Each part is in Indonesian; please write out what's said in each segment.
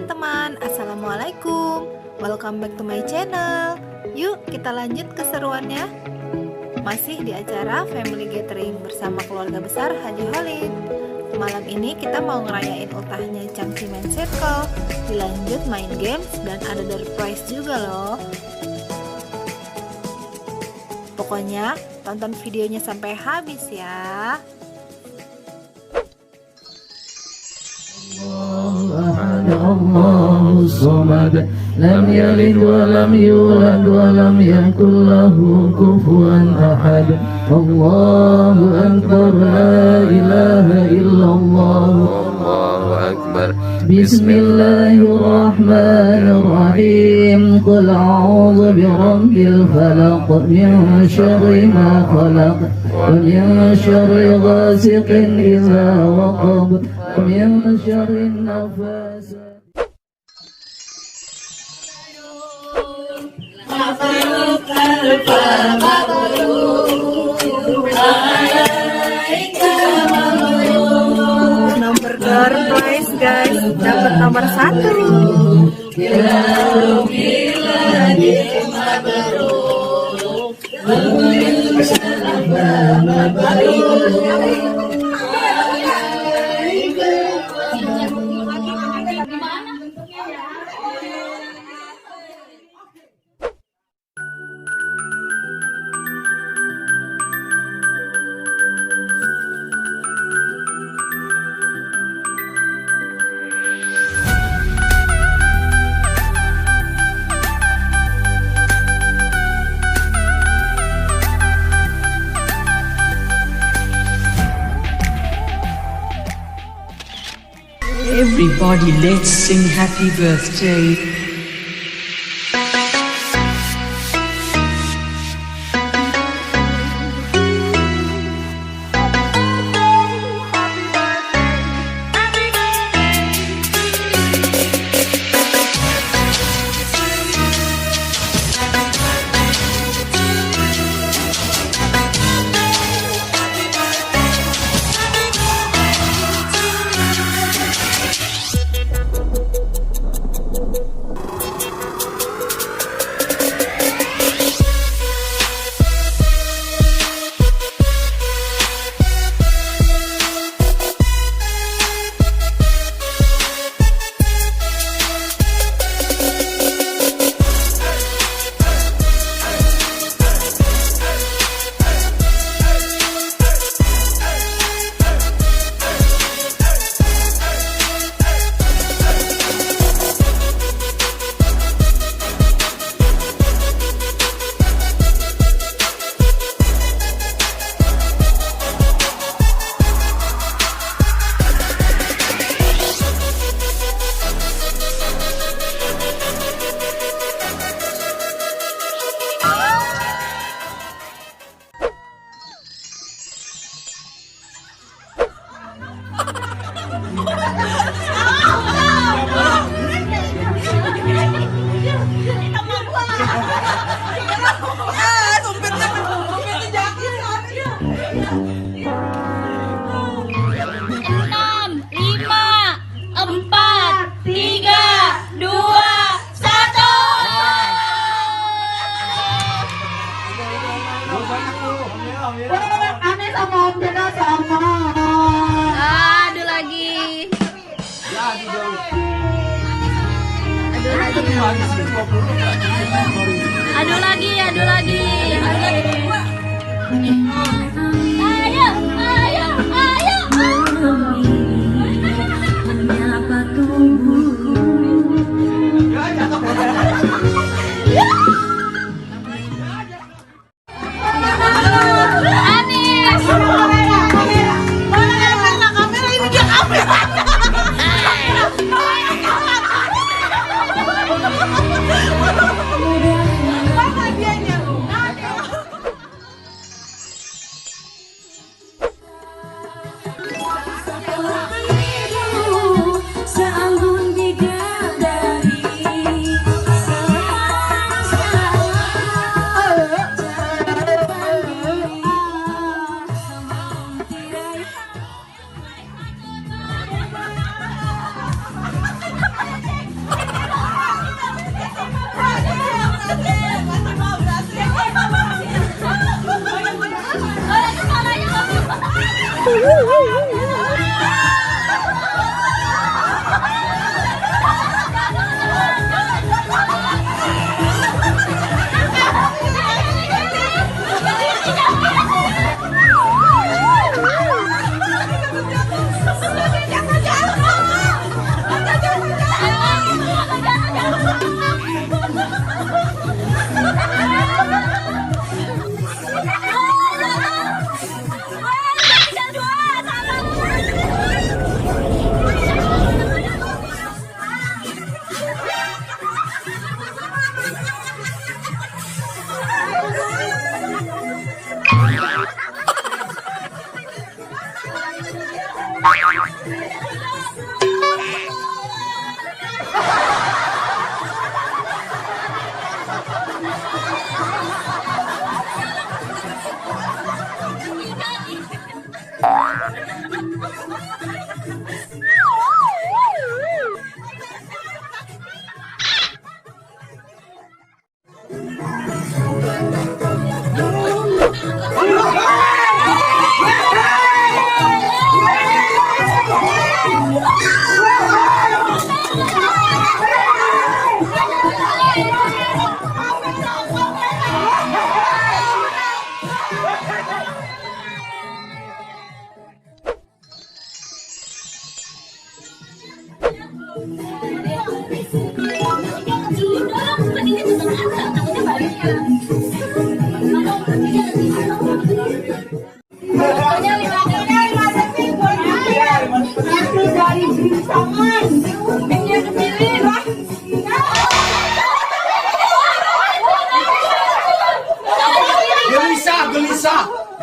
teman-teman, Assalamualaikum. Welcome back to my channel. Yuk kita lanjut keseruannya. Masih di acara Family Gathering bersama keluarga besar Haji Holid. Malam ini kita mau ngerayain ultahnya Changcimen Circle. Dilanjut main games dan ada door prize juga loh. Pokoknya tonton videonya sampai habis ya. Allahu Samad, lam yalid wa lam yulad wa lam yakul lahu kufuwan ahad. Allahu akbar, la ilaha illallah, Allahu akbar. Bismillahirrahmanirrahim. Qul a'udzu birabbil falaq, min syarri ma khalaq, wa min syarri ghasiqin idza waqab, wa min syarri nafasat. Nomor door prize guys, dapat nomor 1. Everybody, let's sing happy birthday. Adu lagi. Menyapa tubuh. Mana dia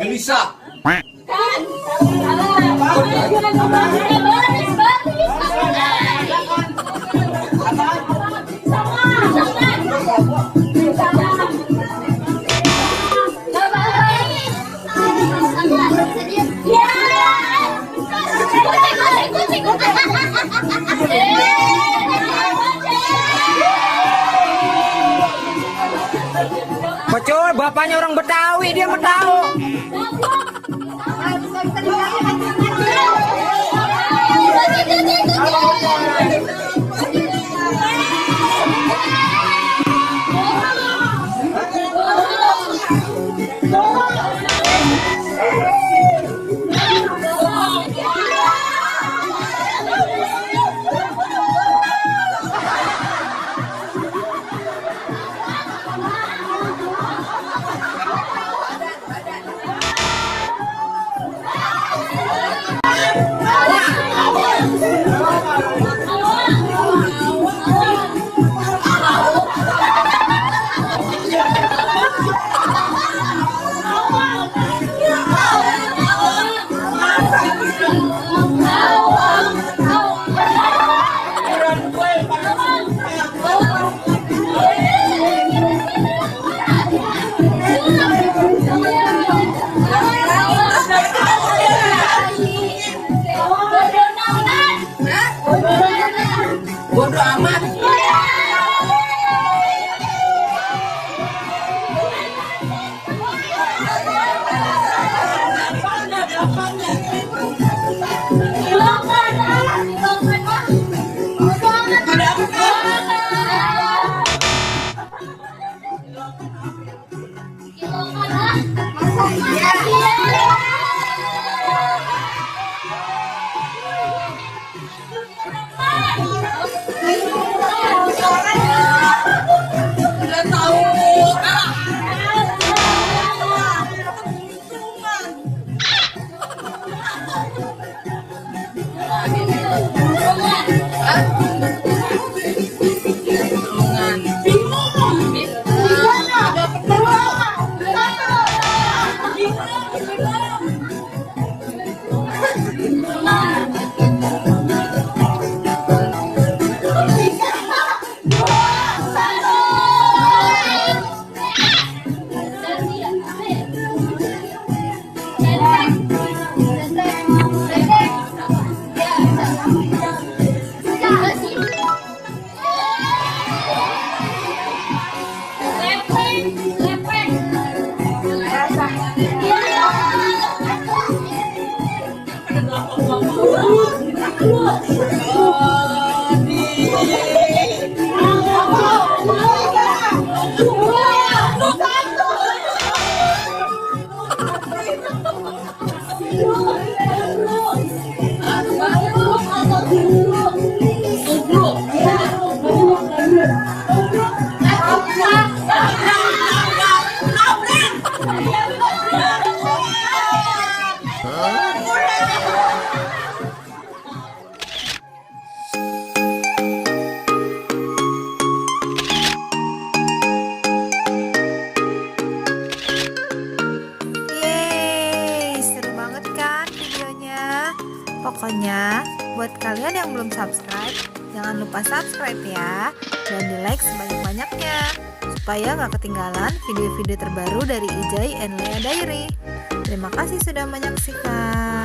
Gelisah. Pecul, bapaknya orang Betawi, dia mau tahu. Yeay, seru banget kan videonya? Pokoknya buat kalian yang belum subscribe, jangan lupa subscribe ya, dan di like sebanyak-banyaknya supaya gak ketinggalan video-video terbaru dari Ijai and Lea Diary. Terima kasih sudah menyaksikan.